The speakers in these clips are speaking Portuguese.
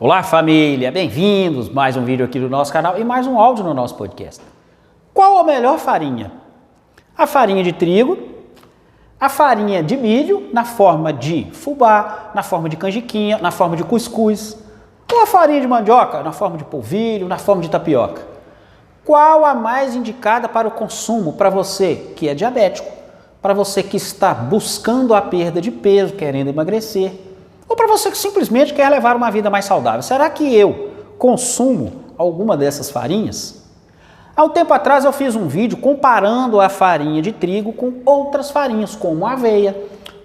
Olá família, bem-vindos, mais um vídeo aqui do nosso canal e mais um áudio no nosso podcast. Qual a melhor farinha? A farinha de trigo, a farinha de milho na forma de fubá, na forma de canjiquinha, na forma de cuscuz, ou a farinha de mandioca na forma de polvilho, na forma de tapioca? Qual a mais indicada para o consumo para você que é diabético, para você que está buscando a perda de peso, querendo emagrecer, ou para você que simplesmente quer levar uma vida mais saudável? Será que eu consumo alguma dessas farinhas? Há um tempo atrás eu fiz um vídeo comparando a farinha de trigo com outras farinhas, como a aveia,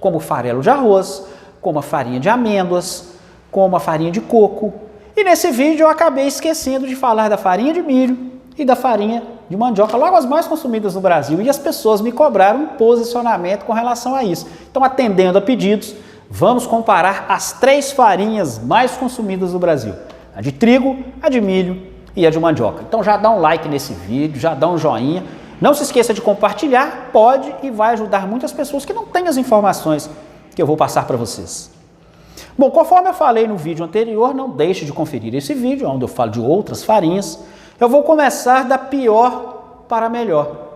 como o farelo de arroz, como a farinha de amêndoas, como a farinha de coco. E nesse vídeo eu acabei esquecendo de falar da farinha de milho e da farinha de mandioca, logo as mais consumidas no Brasil, e as pessoas me cobraram um posicionamento com relação a isso. Então, atendendo a pedidos, vamos comparar as três farinhas mais consumidas no Brasil: a de trigo, a de milho e a de mandioca. Então já dá um like nesse vídeo, já dá um joinha. Não se esqueça de compartilhar, pode e vai ajudar muitas pessoas que não têm as informações que eu vou passar para vocês. Bom, conforme eu falei no vídeo anterior, não deixe de conferir esse vídeo, onde eu falo de outras farinhas. Eu vou começar da pior para a melhor.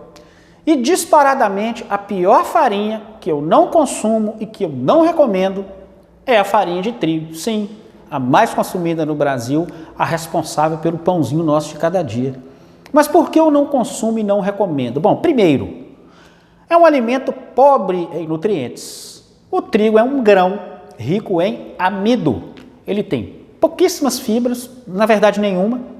E disparadamente, a pior farinha que eu não consumo e que eu não recomendo é a farinha de trigo. Sim, a mais consumida no Brasil, a responsável pelo pãozinho nosso de cada dia. Mas por que eu não consumo e não recomendo? Bom, primeiro, é um alimento pobre em nutrientes. O trigo é um grão rico em amido. Ele tem pouquíssimas fibras, na verdade nenhuma.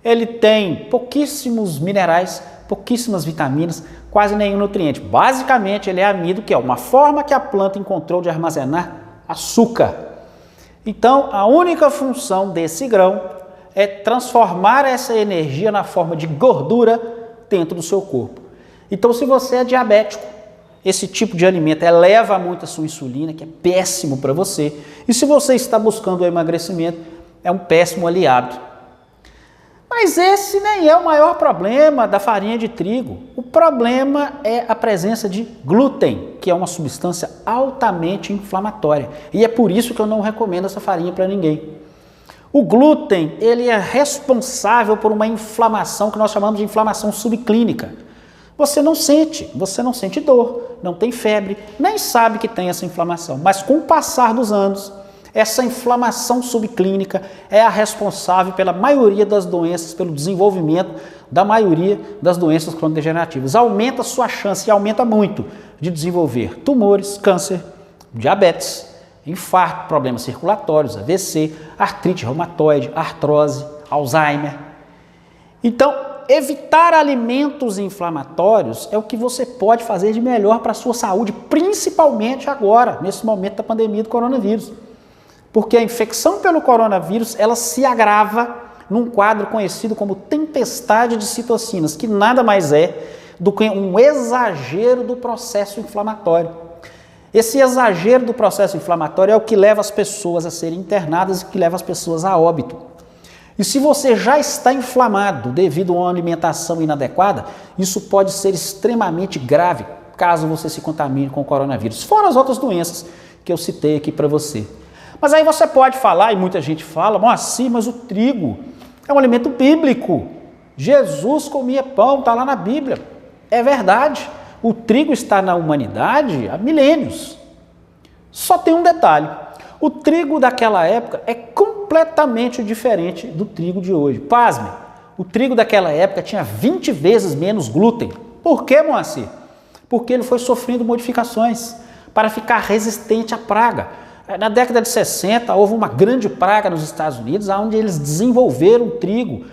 Ele tem pouquíssimos minerais, pouquíssimas vitaminas, quase nenhum nutriente. Basicamente, ele é amido, que é uma forma que a planta encontrou de armazenar açúcar. Então, a única função desse grão é transformar essa energia na forma de gordura dentro do seu corpo. Então, se você é diabético, esse tipo de alimento eleva muito a sua insulina, que é péssimo para você. E se você está buscando o emagrecimento, é um péssimo aliado. Mas esse nem é o maior problema da farinha de trigo. O problema é a presença de glúten, que é uma substância altamente inflamatória. E é por isso que eu não recomendo essa farinha para ninguém. O glúten, ele é responsável por uma inflamação que nós chamamos de inflamação subclínica. Você não sente dor, não tem febre, nem sabe que tem essa inflamação. Mas com o passar dos anos, essa inflamação subclínica é a responsável pela maioria das doenças, pelo desenvolvimento da maioria das doenças crônico-degenerativas. Aumenta a sua chance, e aumenta muito, de desenvolver tumores, câncer, diabetes, infarto, problemas circulatórios, AVC, artrite reumatoide, artrose, Alzheimer. Então, evitar alimentos inflamatórios é o que você pode fazer de melhor para a sua saúde, principalmente agora, nesse momento da pandemia do coronavírus. Porque a infecção pelo coronavírus, ela se agrava num quadro conhecido como tempestade de citocinas, que nada mais é do que um exagero do processo inflamatório. Esse exagero do processo inflamatório é o que leva as pessoas a serem internadas e que leva as pessoas a óbito. E se você já está inflamado devido a uma alimentação inadequada, isso pode ser extremamente grave, caso você se contamine com o coronavírus, fora as outras doenças que eu citei aqui para você. Mas aí você pode falar, e muita gente fala, Moacir, mas o trigo é um alimento bíblico. Jesus comia pão, está lá na Bíblia. É verdade, o trigo está na humanidade há milênios. Só tem um detalhe, o trigo daquela época é completamente diferente do trigo de hoje. Pasme, o trigo daquela época tinha 20 vezes menos glúten. Por quê, Moacir? Porque ele foi sofrendo modificações para ficar resistente à praga. Na década de 60, houve uma grande praga nos Estados Unidos, onde eles desenvolveram um trigo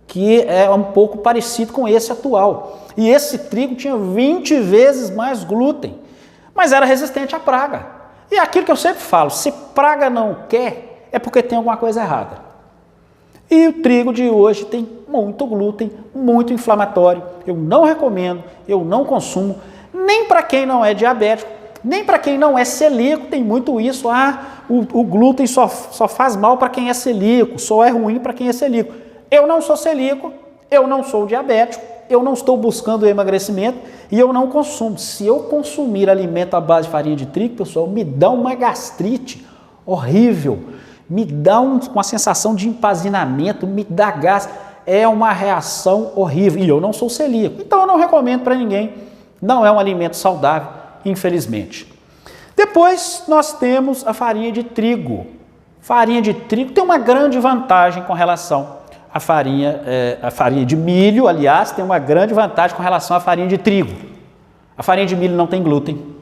que é um pouco parecido com esse atual. E esse trigo tinha 20 vezes mais glúten, mas era resistente à praga. E é aquilo que eu sempre falo, se praga não quer, é porque tem alguma coisa errada. E o trigo de hoje tem muito glúten, muito inflamatório. Eu não recomendo, eu não consumo, nem para quem não é diabético, nem para quem não é celíaco. Tem muito isso, o glúten só faz mal para quem é celíaco, só é ruim para quem é celíaco. Eu não sou celíaco, eu não sou diabético, eu não estou buscando emagrecimento e eu não consumo. Se eu consumir alimento à base de farinha de trigo, pessoal, me dá uma gastrite horrível. me dá uma sensação de empazinamento, me dá gás, é uma reação horrível. E eu não sou celíaco, então eu não recomendo para ninguém, não é um alimento saudável, infelizmente. Depois nós temos a farinha de trigo. Farinha de trigo tem uma grande vantagem com relação à farinha de milho, aliás, tem uma grande vantagem com relação à farinha de trigo. A farinha de milho não tem glúten.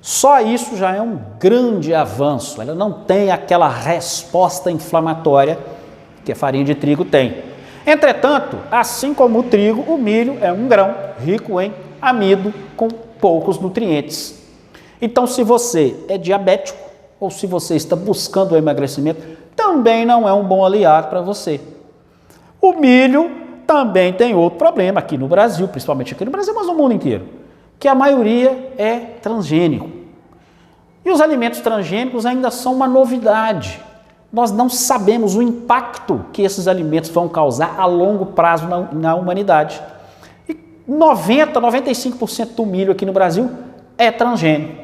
Só isso já é um grande avanço, ela não tem aquela resposta inflamatória que a farinha de trigo tem. Entretanto, assim como o trigo, o milho é um grão rico em amido com poucos nutrientes. Então, se você é diabético ou se você está buscando o emagrecimento, também não é um bom aliado para você. O milho também tem outro problema aqui no Brasil, principalmente aqui no Brasil, mas no mundo inteiro, que a maioria é transgênico. E os alimentos transgênicos ainda são uma novidade. Nós não sabemos o impacto que esses alimentos vão causar a longo prazo na humanidade. E 95% do milho aqui no Brasil é transgênico.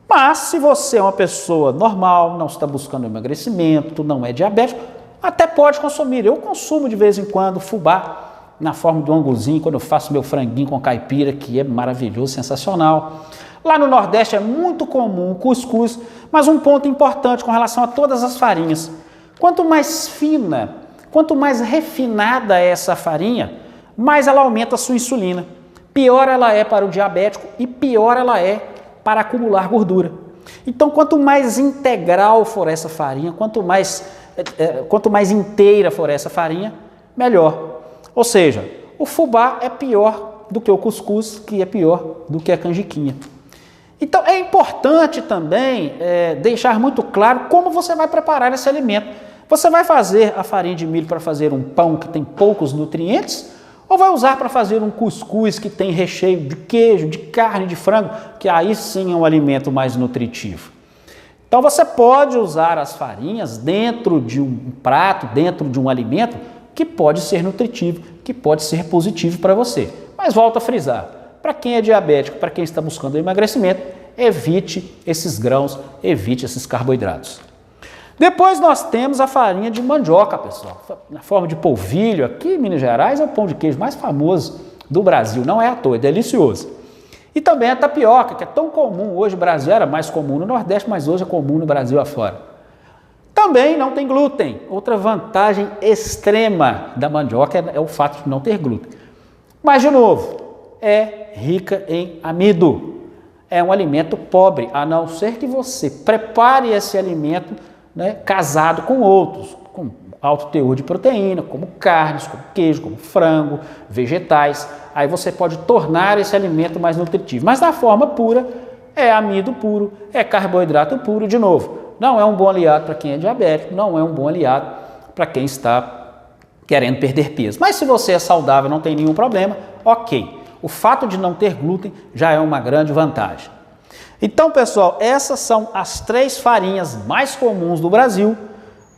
Mas se você é uma pessoa normal, não está buscando emagrecimento, não é diabético, até pode consumir. Eu consumo de vez em quando fubá na forma de um anguzinho, quando eu faço meu franguinho com caipira, que é maravilhoso, sensacional. Lá no Nordeste é muito comum o cuscuz, mas um ponto importante com relação a todas as farinhas. Quanto mais fina, quanto mais refinada é essa farinha, mais ela aumenta a sua insulina. Pior ela é para o diabético e pior ela é para acumular gordura. Então, quanto mais integral for essa farinha, quanto mais inteira for essa farinha, melhor. Ou seja, o fubá é pior do que o cuscuz, que é pior do que a canjiquinha. Então, é importante também deixar muito claro como você vai preparar esse alimento. Você vai fazer a farinha de milho para fazer um pão que tem poucos nutrientes, ou vai usar para fazer um cuscuz que tem recheio de queijo, de carne, de frango, que aí sim é um alimento mais nutritivo. Então você pode usar as farinhas dentro de um prato, dentro de um alimento que pode ser nutritivo, que pode ser positivo para você. Mas volto a frisar, para quem é diabético, para quem está buscando emagrecimento, evite esses grãos, evite esses carboidratos. Depois nós temos a farinha de mandioca, pessoal, na forma de polvilho. Aqui em Minas Gerais é o pão de queijo mais famoso do Brasil, não é à toa, é delicioso. E também a tapioca, que é tão comum hoje no Brasil, era mais comum no Nordeste, mas hoje é comum no Brasil afora. Também não tem glúten. Outra vantagem extrema da mandioca é o fato de não ter glúten. Mas, de novo, é rica em amido. É um alimento pobre, a não ser que você prepare esse alimento casado com outros, com alto teor de proteína, como carnes, como queijo, como frango, vegetais. Aí você pode tornar esse alimento mais nutritivo. Mas da forma pura, é amido puro, é carboidrato puro. De novo, não é um bom aliado para quem é diabético, não é um bom aliado para quem está querendo perder peso. Mas se você é saudável, não tem nenhum problema, ok. O fato de não ter glúten já é uma grande vantagem. Então, pessoal, essas são as 3 farinhas mais comuns do Brasil.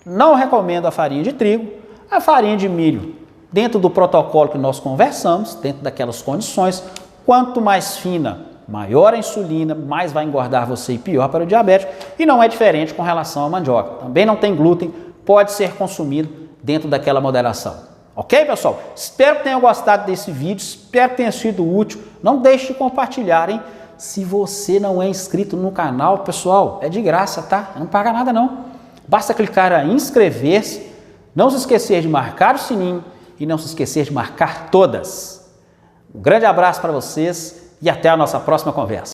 Não recomendo a farinha de trigo, a farinha de milho, dentro do protocolo que nós conversamos, dentro daquelas condições, quanto mais fina, maior a insulina, mais vai engordar você e pior para o diabético, e não é diferente com relação à mandioca. Também não tem glúten, pode ser consumido dentro daquela moderação. Ok, pessoal? Espero que tenham gostado desse vídeo, espero que tenha sido útil. Não deixe de compartilhar, hein? Se você não é inscrito no canal, pessoal, é de graça, tá? Não paga nada não. Basta clicar em inscrever-se, não se esquecer de marcar o sininho e não se esquecer de marcar todas. Um grande abraço para vocês e até a nossa próxima conversa.